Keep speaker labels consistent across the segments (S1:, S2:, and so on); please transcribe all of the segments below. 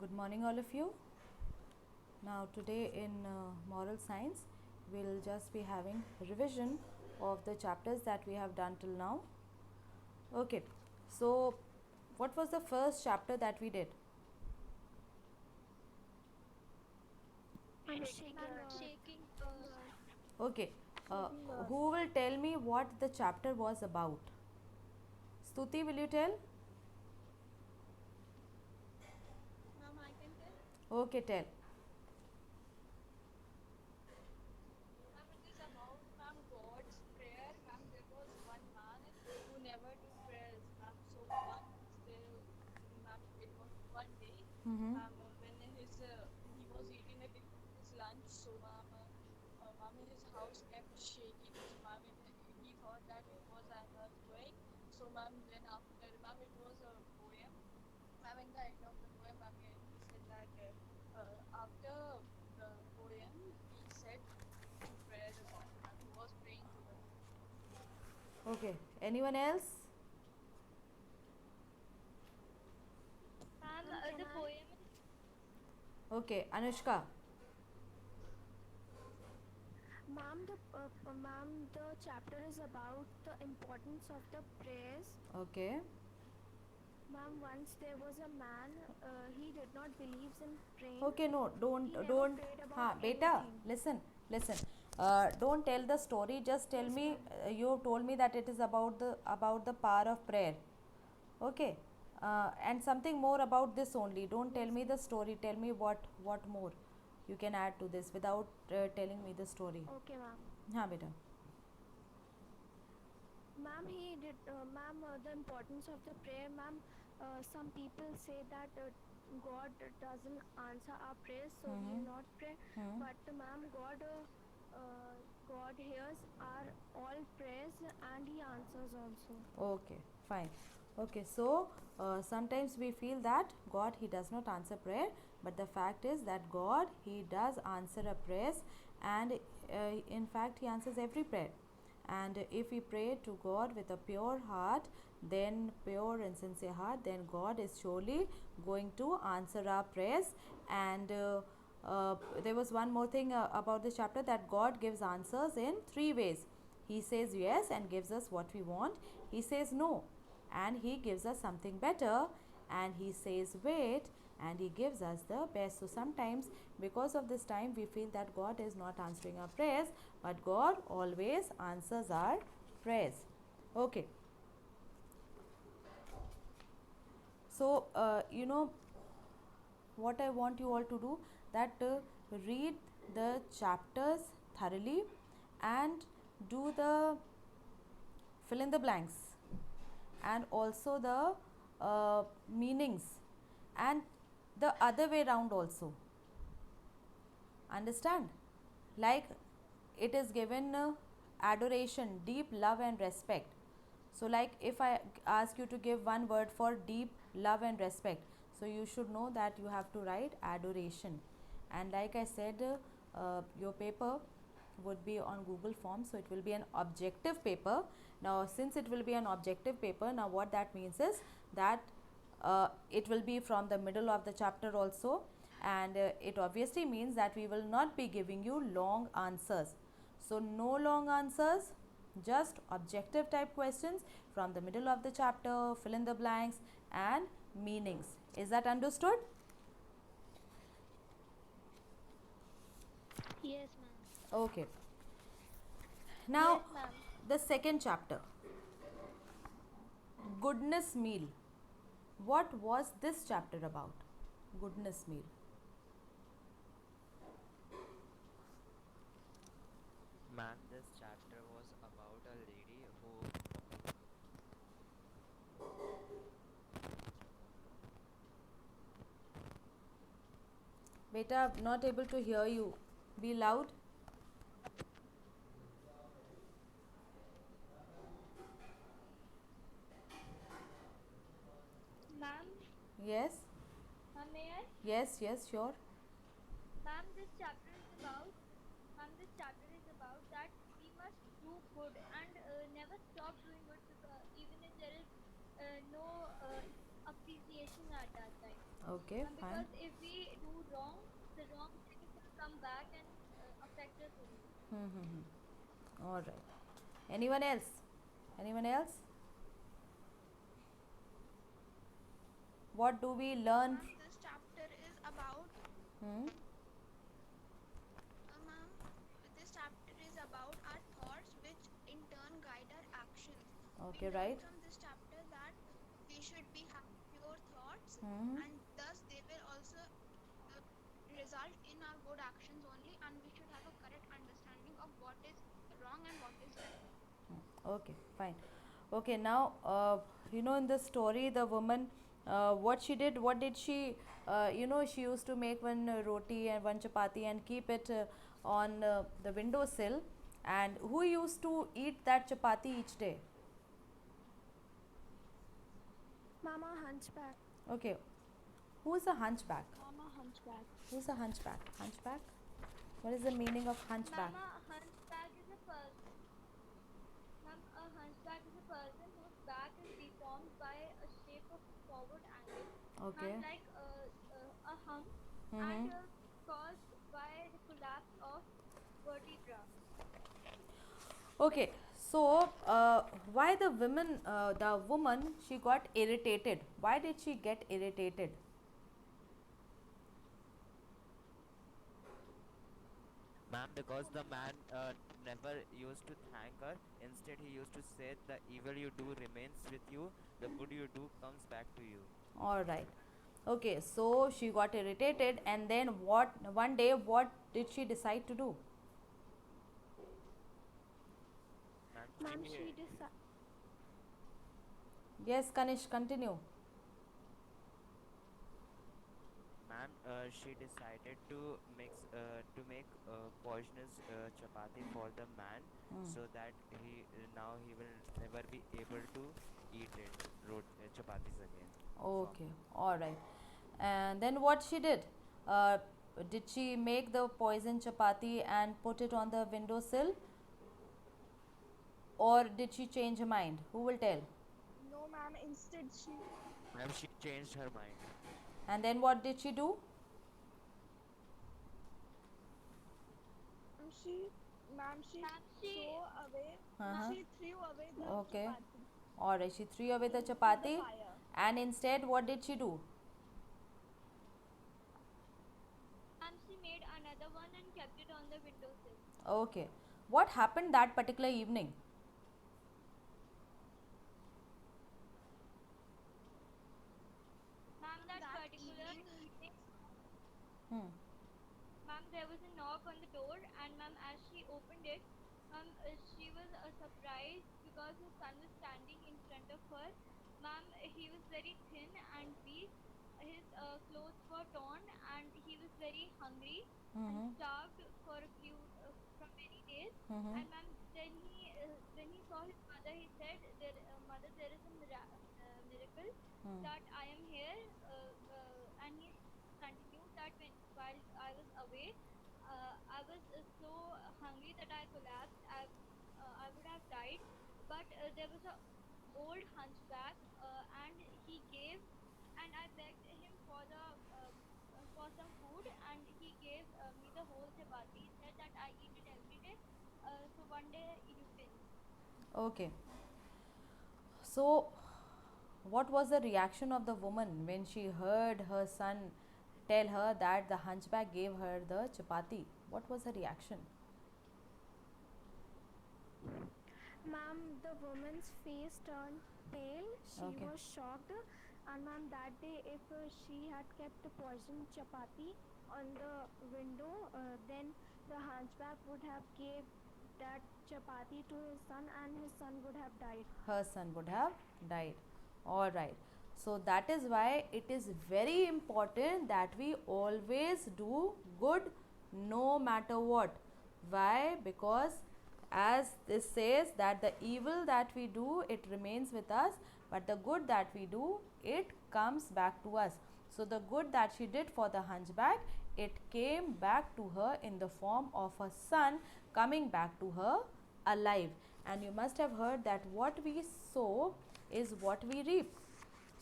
S1: Good morning, all of you. Now, today in moral science, we'll just be having revision of the chapters that we have done till now. Okay, so what was the first chapter that we did?
S2: I'm shaking.
S1: Okay, who will tell me what the chapter was about? Stuti, will you tell?
S2: Ma'am, I can tell.
S1: Okay, tell.
S2: Ma'am, it is about God's prayer. Ma'am, there was one man who never do prayers. Ma'am, so once there, ma'am, it was one day.
S1: Mm-hmm.
S2: Ma'am, when he was eating his lunch, so ma'am, his house kept shaking. So ma'am, he thought that it was an earthquake. So ma'am, then after ma'am, it was a poem. Ma'am, in the end of the poem, ma'am, he said that after the poem, he said to pray the God. Ma'am, he was praying to the God.
S1: Okay, anyone else?
S3: Ma'am, the poem is
S1: Okay, Anushka.
S4: Ma'am, the chapter is about the importance of the prayers.
S1: Okay.
S4: Ma'am, once there was a man, he did not believe in praying.
S1: Okay, no,
S4: He never
S1: don't.
S4: prayed
S1: Ha,
S4: about
S1: beta,
S4: anything.
S1: listen. Don't tell the story. Just tell
S4: Yes,
S1: me.
S4: ma'am.
S1: You told me that it is about the power of prayer. Okay, and something more about this only. Don't tell
S4: Yes,
S1: me the
S4: ma'am.
S1: story. Tell me what more you can add to this without telling me the story.
S4: Okay, ma'am.
S1: Ha, beta.
S4: Ma'am, the importance of the prayer, ma'am. Some people say that God doesn't answer our prayers, so we
S1: Hmm.
S4: will not pray.
S1: Hmm.
S4: But ma'am, God hears our all prayers and He answers also.
S1: Okay, fine. Okay, so sometimes we feel that God he does not answer prayer, but the fact is that God he does answer a prayers, and in fact he answers every prayer. And if we pray to God with a pure heart, then pure and sincere heart, then God is surely going to answer our prayers. And there was one more thing about this chapter, that God gives answers in three ways. He says yes and gives us what we want. He says no and he gives us something better. And he says wait and he gives us the best. So sometimes, because of this time, we feel that God is not answering our prayers, but God always answers our prayers. Okay. So, what I want you all to do, that read the chapters thoroughly and do the fill in the blanks and also the meanings, and the other way round also. Understand? Like, it is given adoration, deep love and respect. So like, if I ask you to give one word for deep love and respect, so you should know that you have to write adoration. And like I said, your paper would be on Google Forms, so it will be an objective paper. Now since it will be an objective paper, now what that means is that it will be from the middle of the chapter also, and it obviously means that we will not be giving you long answers. So no long answers, just objective type questions from the middle of the chapter, fill in the blanks and meanings. Is that understood?
S3: yes, ma'am.
S1: Okay.
S3: Yes,
S1: Now
S3: ma'am.
S1: the second chapter, goodness meal. What was this chapter about? Goodness meal.
S5: Ma'am, this chapter was about a lady who
S1: Beta, not able to hear you. Be loud.
S3: Ma'am,
S1: Yes.
S3: may I?
S1: Yes, sure.
S3: Ma'am, this chapter is about that we must do good and never stop doing good, because even if there is no appreciation at that time.
S1: Okay, fine.
S3: Because if we do wrong, the wrong things will come back and affect us only.
S1: Mm-hmm. All right. Anyone else? Anyone else? What do we learn?
S6: Ma'am, this chapter is about,
S1: Hmm?
S6: ma'am, this chapter is about our thoughts, which in turn guide our actions. We
S1: Okay,
S6: learn
S1: right.
S6: from this chapter that we should be having pure thoughts,
S1: Hmm.
S6: and thus they will also uh, result in our good actions only, and we should have a correct understanding of what is wrong and what is right.
S1: Okay, fine. Okay, now, in the story, the woman, what did she, she used to make one roti and one chapati and keep it on the windowsill. And who used to eat that chapati each day?
S4: Mama hunchback.
S1: Okay, who's a hunchback?
S3: Mama hunchback.
S1: Who's a hunchback? Hunchback? What is the meaning of hunchback?
S3: Mama hunchback is a person. Ma'am, a hunchback is a person whose back is deformed by a shape of forward angle.
S1: Okay.
S3: Ma'am, like a hump,
S1: Mm-hmm.
S3: and caused by the collapse of vertebra.
S1: Okay, so why the woman, she got irritated? Why did she get irritated?
S5: Ma'am, because the man never used to thank her. Instead, he used to say, "The evil you do remains with you, the good you do comes back to you."
S1: All right. Okay, so she got irritated, and then what? One day, what did she decide to do?
S5: Ma'am,
S4: Ma'am,
S5: she
S4: she decided.
S1: Yes, Kanish, continue.
S5: Ma'am, she decided to make poisonous chapati for the man,
S1: Hmm.
S5: so that now he will never be able to eat chapatis again. From
S1: Okay, all right. And then what she did? Uh, did she make the poison chapati and put it on the windowsill, or did she change her mind? Who will tell?
S2: No, ma'am. Instead,
S5: Ma'am, she changed her mind.
S1: And then what did she do?
S2: she, ma'am, she
S3: Ma'am, she,
S2: threw away.
S1: Uh-huh.
S2: She threw away the
S1: Okay.
S2: chapati
S1: All right, she threw away the
S2: into the
S1: chapati,
S2: fire.
S1: and instead, what did she do?
S3: ma'am, she made another one and kept it on the windowsill.
S1: Okay. What happened that particular evening?
S3: Ma'am, that
S6: That
S3: particular
S6: evening,
S3: evening,
S1: Hmm.
S3: ma'am, there was a knock on the door, and ma'am, as she opened it, ma'am, she was surprised because her son was standing in front of her. Ma'am, he was very thin and weak. His clothes were torn, and he was very hungry and
S1: Mm-hmm.
S3: starved for a few from many days.
S1: Mm-hmm.
S3: And ma'am, then when he saw his mother, he said, "Mother, there is a miracle
S1: Hmm.
S3: that I am here." And he continued that while I was away, I was so hungry that I collapsed. I would have died, but there was a old hunchback, and he gave, and I begged him for some food, and he gave me the whole chapati. He said that I eat it every day, so one day you can.
S1: Okay. So, what was the reaction of the woman when she heard her son tell her that the hunchback gave her the chapati? What was her reaction?
S4: Ma'am, the woman's face turned pale. She
S1: Okay.
S4: was shocked. And ma'am, that day, if she had kept the poisoned chapati on the window, then the hunchback would have gave that chapati to his son, and his son would have died.
S1: Her son would have died. All right. So that is why it is very important that we always do good no matter what. Why? Because as this says that the evil that we do, it remains with us, but the good that we do, it comes back to us. So the good that she did for the hunchback, it came back to her in the form of a son coming back to her alive. And you must have heard that what we sow is what we reap.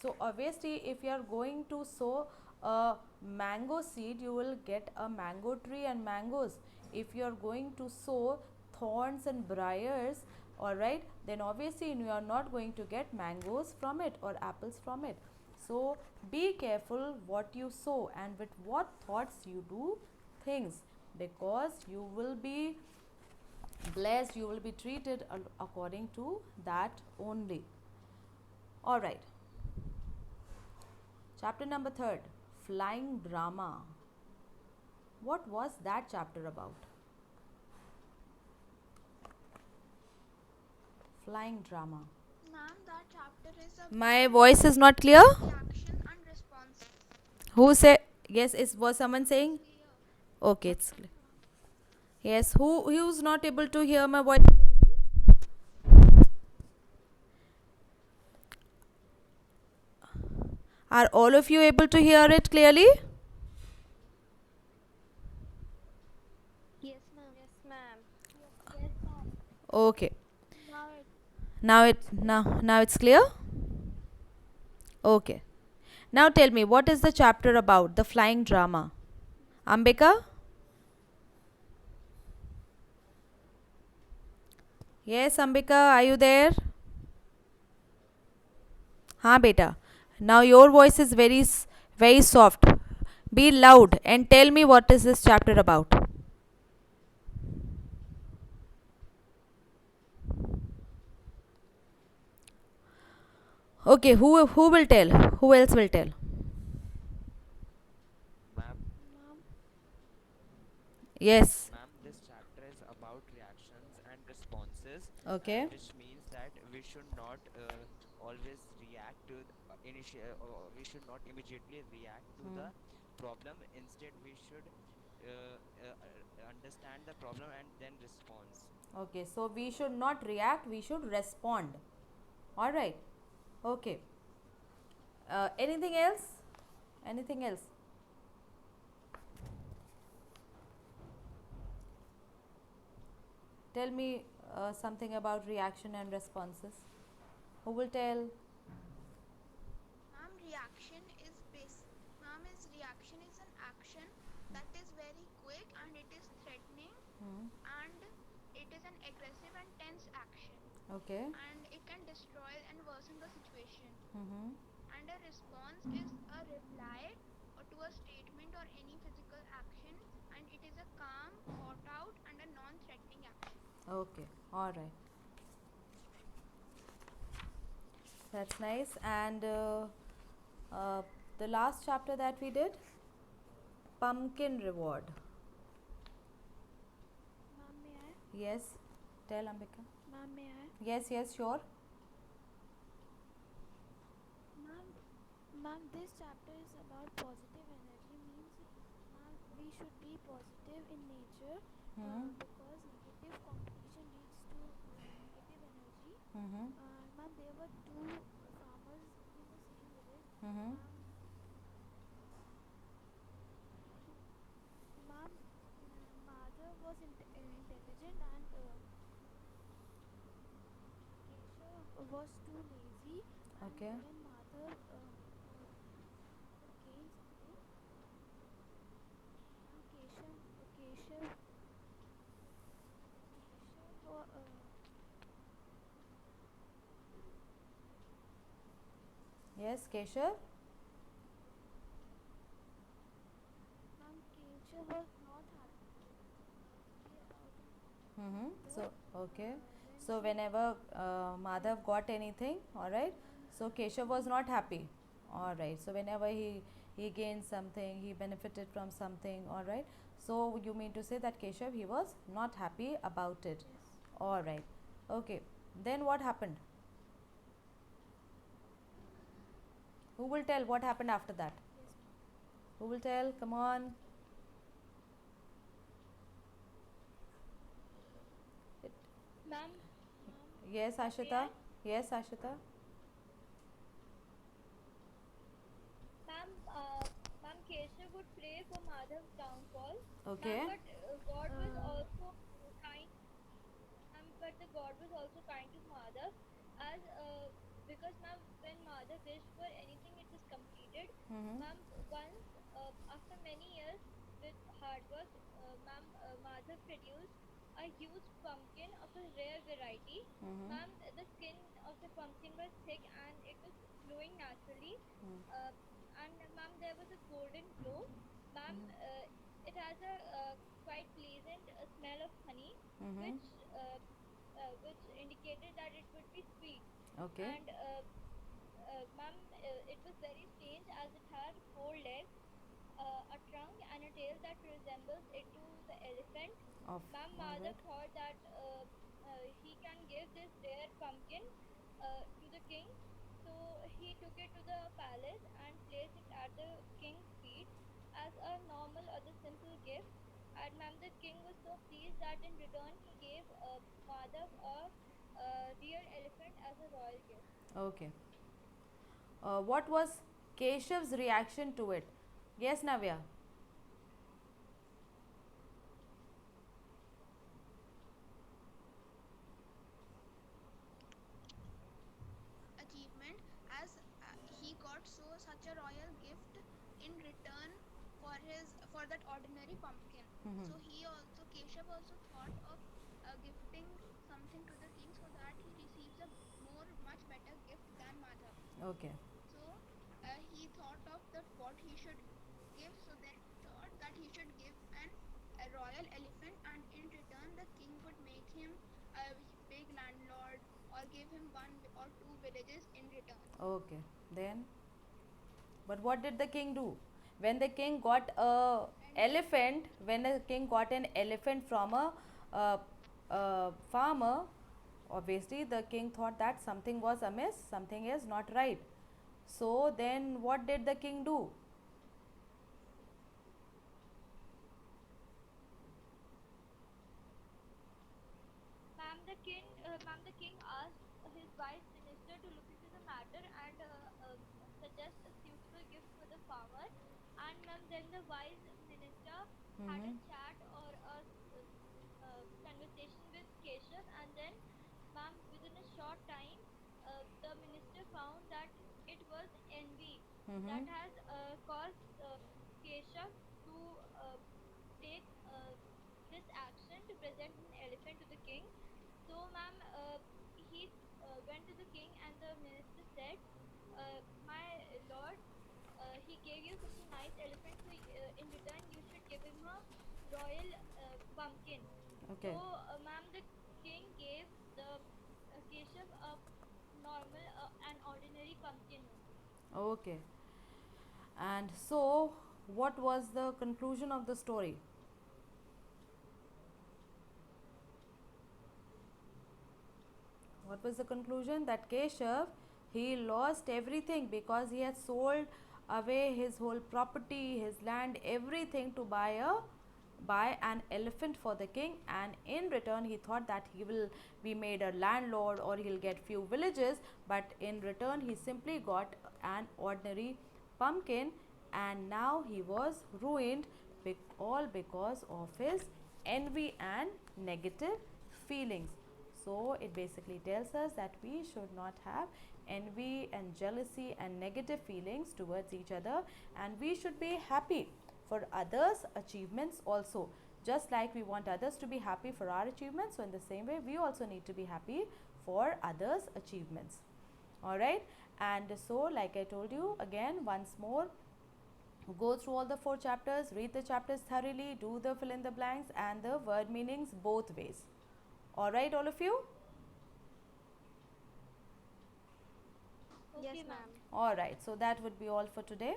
S1: So obviously, if you are going to sow a mango seed, you will get a mango tree and mangoes. If you are going to sow thorns and briars, all right, then obviously you are not going to get mangoes from it or apples from it. So be careful what you sow and with what thoughts you do things, because you will be blessed, you will be treated according to that only. All right. Chapter number 3, flying drama. What was that chapter about? Flying drama.
S6: Ma'am, that chapter is about
S1: My voice is not clear.
S6: reaction and responses.
S1: Who said yes? Was someone saying?
S6: Clear.
S1: Okay, it's clear. Yes. Who's not able to hear my voice? Are all of you able to hear it clearly?
S4: Yes, ma'am.
S3: Yes, ma'am.
S4: Yes, ma'am.
S1: Okay.
S4: Now it
S1: Now it's clear. Okay. Now tell me, what is the chapter about? The flying drama. Ambika? Yes, Ambika, are you there? हाँ बेटा. Now your voice is very soft. Be loud and tell me what is this chapter about. Okay, who will tell? Who else will tell?
S5: Ma'am,
S1: Yes.
S5: ma'am, this chapter is about reactions and responses,
S1: Okay.
S5: which means that we should not always react to we should not immediately react to the problem. Instead, we should understand the problem and then respond.
S1: Okay, so we should not react, we should respond. All right. Okay. Anything else? Anything else? Tell me something about reaction and responses. Who will tell?
S6: Ma'am, reaction is reaction is an action that is very quick and it is threatening and it is an aggressive and tense action
S1: Okay.
S6: and it can destroy and worsen the situation.
S1: Mm-hmm.
S6: And a response is a reply or to a statement or any physical action and it is a calm, thought out and a non-threatening action.
S1: Okay. All right. That's nice. And the last chapter that we did, pumpkin reward.
S4: ma'am, may I?
S1: Yes. Tell Ambika.
S4: Ma'am, may I?
S1: Yes. Sure.
S4: Ma'am, this chapter is about positive energy. Means, ma'am, we should be positive in nature because negative competition leads to negative energy.
S1: Mm-hmm.
S4: Ma'am, there were two farmers in the same village.
S1: Mm-hmm.
S4: Ma'am, Madhav was intelligent and Keshav was too lazy. And
S1: Okay.
S4: when Madhav gained something, Keshav
S1: Yes, Keshav.
S4: ma'am, Keshav was not happy about it.
S1: Mm-hmm. So okay. So whenever Madhav got anything, all right. So Keshav was not happy. All right. So whenever he gained something, he benefited from something. All right. So you mean to say that Keshav, he was not happy about it. All right. Okay. Then what happened? Who will tell what happened after that? Who will tell? Come on.
S3: Ma'am,
S1: Yes, Ashita. Yes, Ashita.
S3: Ma'am, Keshav would pray for Madhav's downfall.
S1: Okay.
S3: Ma'am, but God was also kind. But the God was also kind to Madhav, as because ma'am, when Madhav wished for anything, it was completed.
S1: Mm-hmm.
S3: Ma'am, once hard work, ma'am, Madhav produced a huge pumpkin of a rare variety. Ma'am, the skin of the pumpkin was thick and it was glowing naturally. Uh, and ma'am, there was a golden glow. Ma'am, it has a quite pleasant smell of honey,
S1: Mm-hmm.
S3: which which indicated that it would be sweet.
S1: Okay.
S3: And ma'am, it was very strange as it had four legs, a trunk, and a tail that resembles it to the elephant.
S1: Of
S3: Ma'am,
S1: all
S3: Madhav
S1: right.
S3: thought that he can give this rare pumpkin to the king. So he took it to the palace and placed it at the king's feet as a normal or the simple gift. And ma'am, the king was so pleased that in return he gave Madhav a real elephant as a royal gift.
S1: Okay. What was Keshav's reaction to it? Yes, Navya.
S6: Achievement, as he got such a royal gift in return for that ordinary pumpkin.
S1: Mm-hmm.
S6: So Keshav also thought of gifting something to the king so that he receives a much better gift than Madhav.
S1: Okay.
S6: So he thought of that what he should give. So then he thought that he should give a royal elephant, and in return the king would make him a big landlord or give him one or two villages in return.
S1: Okay. Then, but what did the king do? When the king got a elephant, when the king got an elephant from a farmer, obviously the king thought that something was amiss, something is not right. So then, what did the king do?
S3: Ma'am, the king asked his vice minister to look into the matter and suggest a suitable gift for the farmer. And ma'am, then the wise minister had a
S1: Mm-hmm.
S3: chat or a conversation with Keshav, and then, ma'am, within a short time, the minister found that it was envy
S1: Mm-hmm.
S3: that has caused Keshav to take this action to present an elephant to the king. So, ma'am, he went to the king, and the minister said, "My lord, he gave you such a nice elephant, so in return, you should give him a royal pumpkin." So,
S1: Okay.
S3: ma'am, the king gave the Keshav a normal, an ordinary pumpkin only.
S1: Okay. And so, what was the conclusion of the story? What was the conclusion? That Keshav, he lost everything because he had sold away his whole property, his land, everything to buy an elephant for the king, and in return he thought that he will be made a landlord or he'll get few villages, but in return he simply got an ordinary pumpkin, and now he was ruined, all because of his envy and negative feelings. So it basically tells us that we should not have envy and jealousy and negative feelings towards each other, and we should be happy for others' achievements also. Just like we want others to be happy for our achievements, so in the same way, we also need to be happy for others' achievements. All right, and so, like I told you again, once more, go through all the four chapters, read the chapters thoroughly, do the fill in the blanks and the word meanings both ways. All right, all of you?
S4: Yes,
S3: Okay, ma'am.
S4: ma'am.
S1: All right, so that would be all for today.